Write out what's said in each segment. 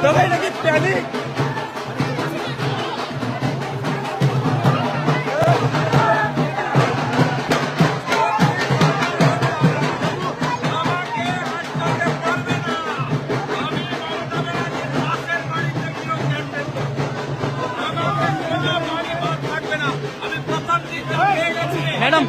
সবাই নাকি panic. Madam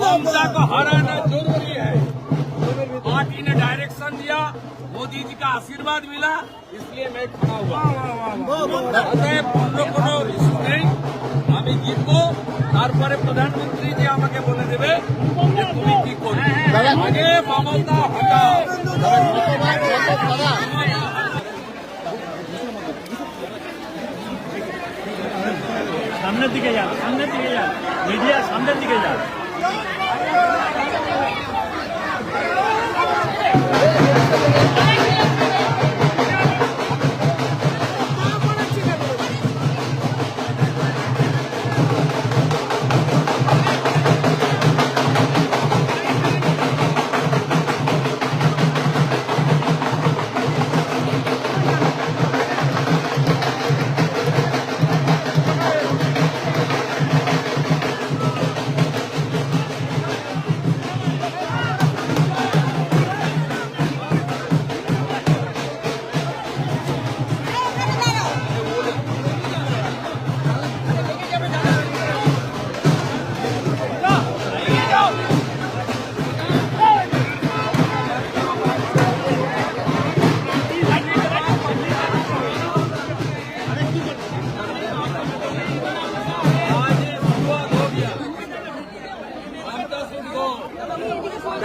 ममता को हराना जरूरी है। पार्टी ने डायरेक्शन दिया, मोदी जी का आशीर्वाद मिला, इसलिए मैं खड़ा हुआ। অতএব অন্য কোনো ইস্যু নেই, আমি জিতবো। তারপরে প্রধানমন্ত্রী যে আমাকে বলে দেবে যে তুমি কি করবে। আগে মমতা হটাও। সামনের দিকে যান, সামনের দিকে যান, মিডিয়া সামনের দিকে যান।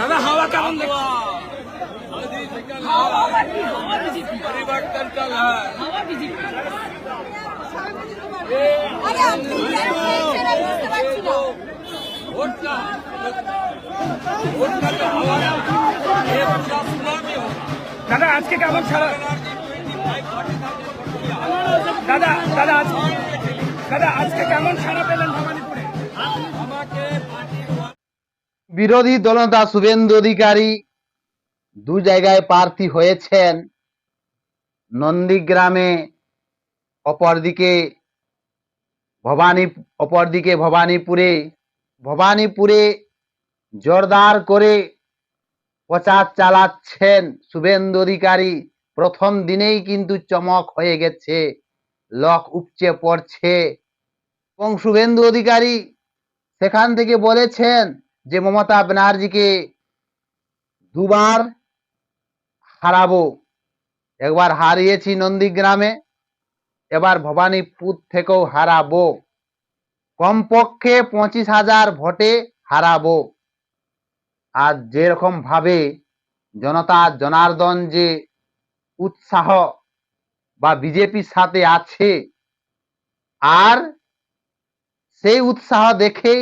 दादा हवा का परिवर्तन चल है। দাদা আজকে কেমন সারা দাদা দাদা দাদা আজকে কেমন সারা পেলেন ভবানীপুরে? বিরোধী দলনেতা শুভেন্দু অধিকারী দু জায়গায় প্রার্থী হয়েছেন, নন্দীগ্রামে অপরদিকে ভবানীপুরে জোরদার করে প্রচার চালাচ্ছেন শুভেন্দু অধিকারী। প্রথম দিনেই কিন্তু চমক হয়ে গেছে, লোক উপচে পড়ছে এবং শুভেন্দু অধিকারী সেখান থেকে বলেছেন যে মমতা ব্যানার্জিকে দুবার হারাবো একবার হারিয়েছি নন্দীগ্রামে, এবার ভবানীপুর থেকেও হারাবো, কমপক্ষে 25,000 ভোটে হারাবো। আর যেরকম ভাবে জনতা জনার্দন যে উৎসাহ বা বিজেপির সাথে আছে, আর সেই উৎসাহ দেখেই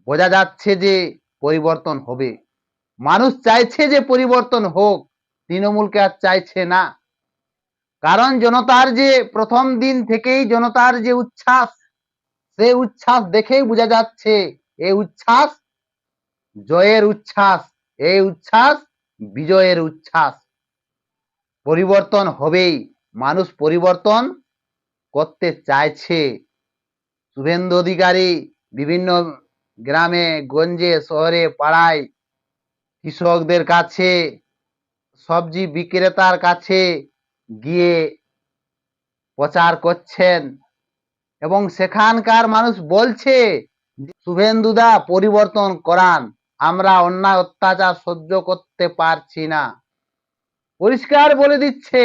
বোঝা যাচ্ছে যে পরিবর্তন হবে। মানুষ চাইছে যে পরিবর্তন হোক, তৃণমূলকে আর চাইছে না। কারণ জনতার যে প্রথম দিন থেকেই জনতার যে উচ্ছ্বাস, সেই উচ্ছ্বাস দেখেই বোঝা যাচ্ছে এই উচ্ছ্বাস জয়ের উচ্ছ্বাস, এই উচ্ছ্বাস বিজয়ের উচ্ছ্বাস। পরিবর্তন হবেই, মানুষ পরিবর্তন করতে চাইছে। শুভেন্দু অধিকারী বিভিন্ন গ্রামে গঞ্জে শহরে পাড়ায় কৃষকদের কাছে, সবজি বিক্রেতার কাছে গিয়ে প্রচার করছেন এবং সেখানকার মানুষ বলছে শুভেন্দুদা পরিবর্তন করান, আমরা অন্যায় অত্যাচার সহ্য করতে পারছি না। পরিষ্কার বলে দিচ্ছে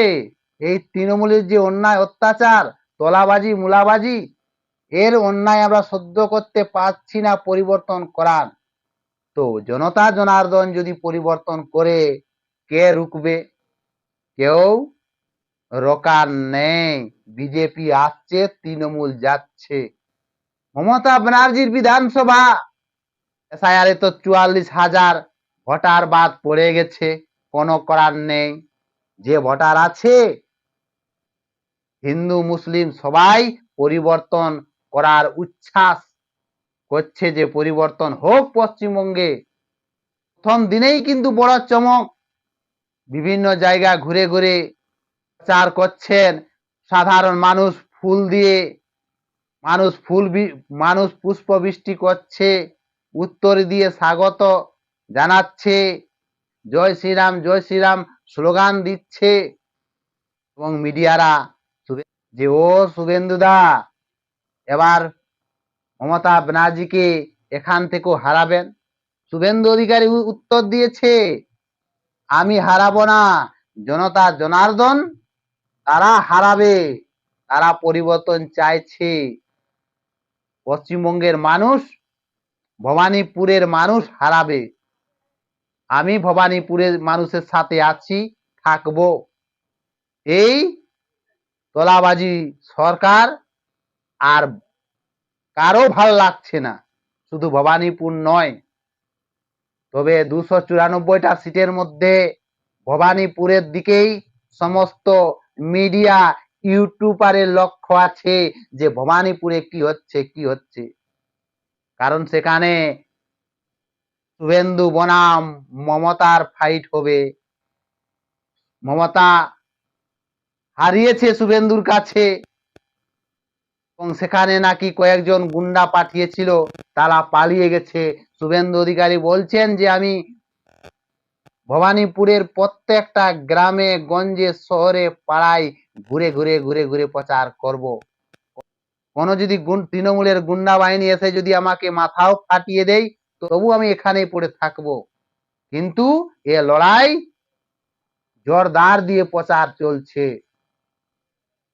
এই তৃণমূলের যে অন্যায় অত্যাচার, তোলাবাজি মুলাবাজি, এর অন্যায় আমরা সহ্য করতে পারছি না, পরিবর্তন করান। তো জনতা জনার্দন যদি পরিবর্তন করে, কে রুখবে? কেউ রোকার নেই। বিজেপি আসছে, তৃণমূল যাচ্ছে। মমতা ব্যানার্জির বিধানসভা এসআইআরে তো 44,000 ভোটার বাদ পড়ে গেছে, কোনো করার নেই। যে ভোটার আছে হিন্দু মুসলিম সবাই পরিবর্তন করার উচ্ছ্বাস করছে যে পরিবর্তন হোক পশ্চিমবঙ্গে। প্রথম দিনেই কিন্তু বড় চমক, বিভিন্ন জায়গা ঘুরে ঘুরে প্রচার করছেন। সাধারণ মানুষ ফুল দিয়ে, মানুষ পুষ্প বৃষ্টি করছে, উত্তর দিয়ে স্বাগত জানাচ্ছে, জয় শ্রীরাম স্লোগান দিচ্ছে। এবং মিডিয়ারা যে ও শুভেন্দুদা এবার মমতা ব্যানার্জিকে এখান থেকেও হারাবেন। শুভেন্দু অধিকারী উত্তর দিয়েছে, আমি হারাবো না, জনতা জনার্দন তারা হারাবে, তারা পরিবর্তন চাইছে। পশ্চিমবঙ্গের মানুষ, ভবানীপুরের মানুষ হারাবে। আমি ভবানীপুরের মানুষের সাথে আছি, থাকবো। এই তোলাবাজি সরকার আর কারো ভাল লাগছে না, শুধু ভবানীপুর নয়। তবে 294টা সিটের মধ্যে ভবানীপুরের দিকেই সমস্ত মিডিয়া ইউটিউবারের লক্ষ্য আছে যে ভবানীপুরে কি হচ্ছে। কারণ সেখানে শুভেন্দু বনাম মমতার ফাইট হবে। মমতা হারিয়েছে শুভেন্দুর কাছে এবং সেখানে নাকি কয়েকজন গুন্ডা পাঠিয়েছিল, তারা পালিয়ে গেছে। শুভেন্দু অধিকারী বলছেন যে আমি ভবানীপুরের প্রত্যেকটা গ্রামে গঞ্জে শহরে পাড়ায় ঘুরে প্রচার করব। কোনো যদি তৃণমূলের গুন্ডা বাহিনী এসে যদি আমাকে মাথাও ফাটিয়ে দেয়, তবু আমি এখানেই পড়ে থাকব। কিন্তু এ লড়াই জোরদার দিয়ে প্রচার চলছে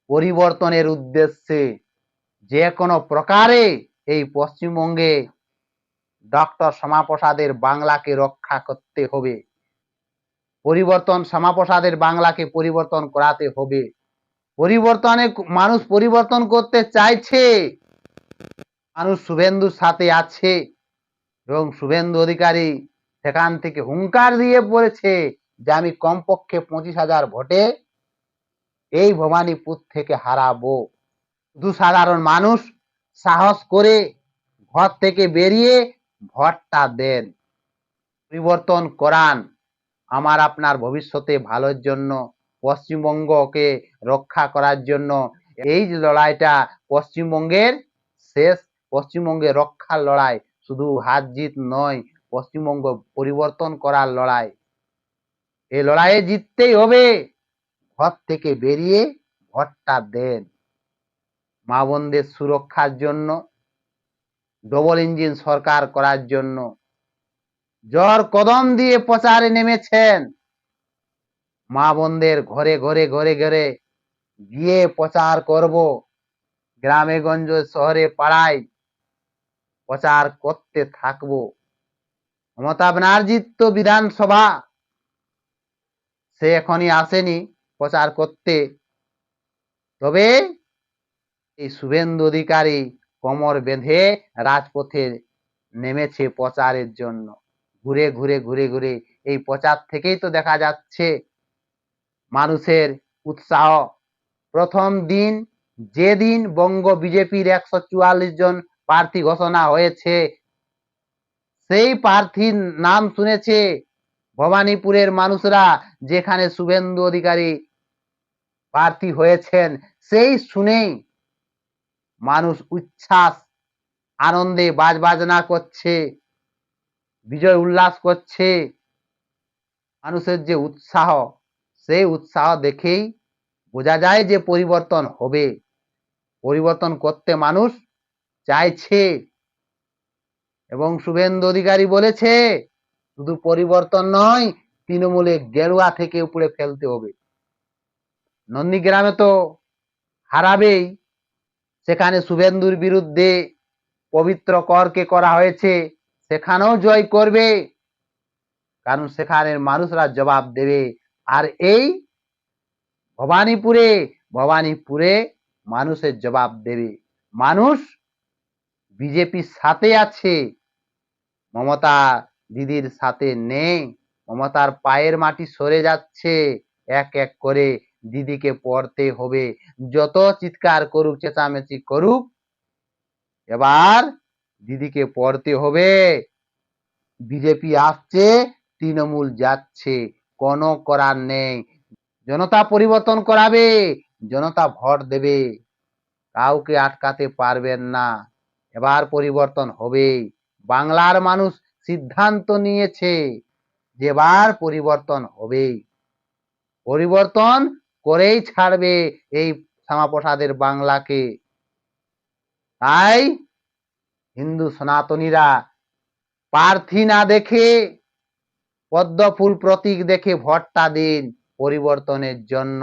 পরিবর্তনের উদ্দেশ্যে। যে কোনো প্রকারে এই পশ্চিমবঙ্গে ডক্টর শ্যামাপ্রসাদের বাংলাকে রক্ষা করতে হবে। শ্যামাপ্রসাদের বাংলাকে পরিবর্তন করাতে হবে। পরিবর্তনে মানুষ পরিবর্তন করতে চাইছে, মানুষ শুভেন্দুর সাথে আছে এবং শুভেন্দু অধিকারী সেখান থেকে হুঙ্কার দিয়ে পড়েছে যে আমি কমপক্ষে 25,000 ভোটে এই ভবানীপুর থেকে হারাবো। শুধু সাধারণ মানুষ সাহস করে ঘর থেকে বেরিয়ে ভোটটা দেন, পরিবর্তন করান। আমার আপনার ভবিষ্যতে ভালোর জন্য, পশ্চিমবঙ্গকে রক্ষা করার জন্য এই লড়াইটা পশ্চিমবঙ্গের শেষ, পশ্চিমবঙ্গের রক্ষার লড়াই, শুধু হার জিত নয়, পশ্চিমবঙ্গ পরিবর্তন করার লড়াই। এই লড়াইয়ে জিততেই হবে। ঘর থেকে বেরিয়ে ভোটটা দেন। মা বোনদের সুরক্ষার জন্য, ডবল ইঞ্জিন সরকার করার জন্য জোর কদম দিয়ে প্রচারে নেমেছেন মা বোনদের ঘরে ঘরে ঘরে ঘরে গিয়ে প্রচার করব, গ্রামে গঞ্জে শহরে পাড়ায় প্রচার করতে থাকবো। মমতা ব্যানার্জির তো বিধানসভা, সে এখনই আসেনি প্রচার করতে, তবে এই শুভেন্দু অধিকারী কোমর বেঁধে রাজপথে নেমেছে প্রচারের জন্য। ঘুরে ঘুরে ঘুরে ঘুরে এই প্রচার থেকেই তো দেখা যাচ্ছে মানুষের উৎসাহ। প্রথম দিন, যেদিন বঙ্গ বিজেপির 144 জন প্রার্থী ঘোষণা হয়েছে, সেই প্রার্থীর নাম শুনেছে ভবানীপুরের মানুষরা, যেখানে শুভেন্দু অধিকারী প্রার্থী হয়েছেন, সেই শুনেই মানুষ উচ্ছ্বাস আনন্দে বাজনা করছে, বিজয় উল্লাস করছে। মানুষের যে উৎসাহ, সেই উৎসাহ দেখেই বোঝা যায় যে পরিবর্তন হবে, পরিবর্তন করতে মানুষ চাইছে। এবং শুভেন্দু অধিকারী বলেছে শুধু পরিবর্তন নয়, তৃণমূলে গেরুয়া থেকে উপরে ফেলতে হবে। নন্দীগ্রামে তো হারাবেই, সেখানে শুভেন্দুর বিরুদ্ধে পবিত্র করকে করা হয়েছে, সেখানেও জয় করবে, কারণ সেখানের মানুষরা জবাব দেবে। আর এই ভবানীপুরে মানুষের জবাব দেবে। মানুষ বিজেপির সাথে আছে, মমতা দিদির সাথে নেই। মমতার পায়ের মাটি সরে যাচ্ছে এক এক করে। দিদিকে পড়তে হবে, যত চিৎকার করুক চেঁচামেচি করুক, এবার দিদিকে পড়তে হবে। বিজেপি আসছে, তৃণমূল যাচ্ছে, কোনো করার নেই। জনতা পরিবর্তন করাবে, জনতা ভোট দেবে, কাউকে আটকাতে পারবেন না। এবার পরিবর্তন হবে। বাংলার মানুষ সিদ্ধান্ত নিয়েছে যে এবার পরিবর্তন হবে, পরিবর্তন করেই ছাড়বে এই শ্যামাপ্রসাদের বাংলাকে। তাই হিন্দু সনাতনীরা প্রার্থী না দেখে, পদ্ম ফুল প্রতীক দেখে ভোটটা দিন পরিবর্তনের জন্য।